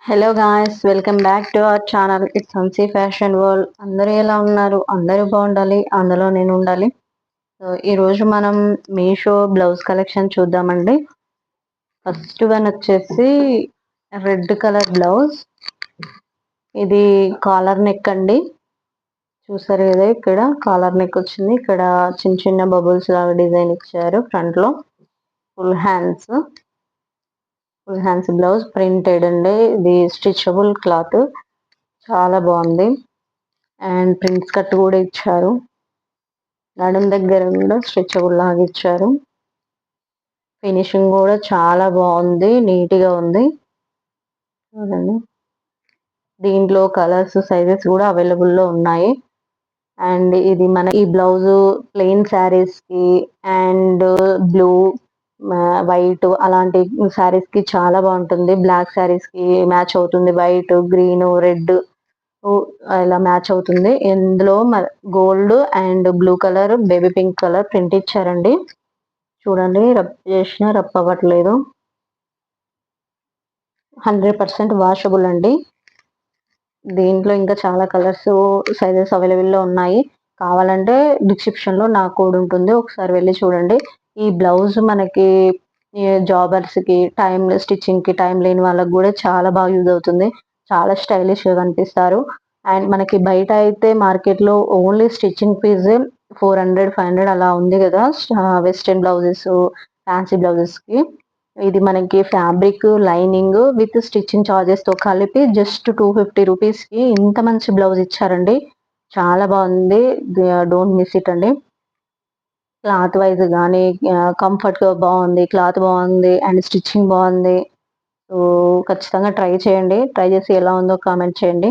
Hello guys, welcome back to our channel. It's హన్సీ fashion world. అందరూ ఎలా ఉన్నారు? అందరూ బాగుండాలి, అందులో నేను ఉండాలి. సో ఈరోజు మనం మీషో బ్లౌజ్ కలెక్షన్ చూద్దామండి. ఫస్ట్ వన్ వచ్చేసి రెడ్ కలర్ బ్లౌజ్. ఇది కాలర్ నెక్ అండి. చూసారు కదా, ఇక్కడ కాలర్ నెక్ వచ్చింది. ఇక్కడ చిన్న చిన్న బబుల్స్ లాగా డిజైన్ ఇచ్చారు. ఫ్రంట్ లో ఫుల్ హ్యాండ్స్ బ్లౌజ్ ప్రింటెడ్ అండి. ఇది స్టిచబుల్ క్లాత్, చాలా బాగుంది. అండ్ ప్రింట్స్ కట్ కూడా ఇచ్చారు. నడుం దగ్గర కూడా స్ట్రెచబుల్ లాగా ఇచ్చారు. ఫినిషింగ్ కూడా చాలా బాగుంది, నీట్ గా ఉంది. చూడండి, దీంట్లో కలర్స్ సైజెస్ కూడా అవైలబుల్ లో ఉన్నాయి. అండ్ ఇది మన ఈ బ్లౌజ్ ప్లెయిన్ శారీస్ కి అండ్ బ్లూ వైట్ అలాంటి శారీస్ కి చాలా బాగుంటుంది. బ్లాక్ శారీస్ కి మ్యాచ్ అవుతుంది. వైట్, గ్రీన్, రెడ్ ఇలా మ్యాచ్ అవుతుంది. ఇందులో gold and blue colour, baby pink colour print ఇచ్చారండి. చూడండి, రబ్ చేసిన రబ్ అవ్వట్లేదు. 100% వాషబుల్ అండి. దీంట్లో ఇంకా చాలా కలర్స్ సైజెస్ అవైలబుల్ లో ఉన్నాయి. కావాలంటే డిస్క్రిప్షన్ లో నా కోడ్ ఉంటుంది, ఒకసారి వెళ్ళి చూడండి. ఈ బ్లౌజ్ మనకి జాబర్స్ కి, స్టిచ్చింగ్ కి టైం లేని వాళ్ళకి కూడా చాలా బాగా యూజ్ అవుతుంది. చాలా స్టైలిష్ గా కనిపిస్తారు. అండ్ మనకి బయట అయితే మార్కెట్ లో ఓన్లీ స్టిచ్చింగ్ ఫీజ్ 400-500 అలా ఉంది కదా, వెస్ట్రన్ బ్లౌజెస్, ఫ్యాన్సీ బ్లౌజెస్ కి. ఇది మనకి fabric, lining with stitching charges తో కలిపి జస్ట్ 250 రూపీస్ కి ఇంత మంచి బ్లౌజ్ ఇచ్చారండి. చాలా బాగుంది. డోంట్ మిస్ ఇట్ అండి. క్లాత్ వైజ్ కానీ కంఫర్ట్ గా బాగుంది, క్లాత్ బాగుంది అండ్ స్టిచ్చింగ్ బాగుంది. సో ఖచ్చితంగా ట్రై చేయండి. ట్రై చేసి ఎలా ఉందో కామెంట్ చేయండి.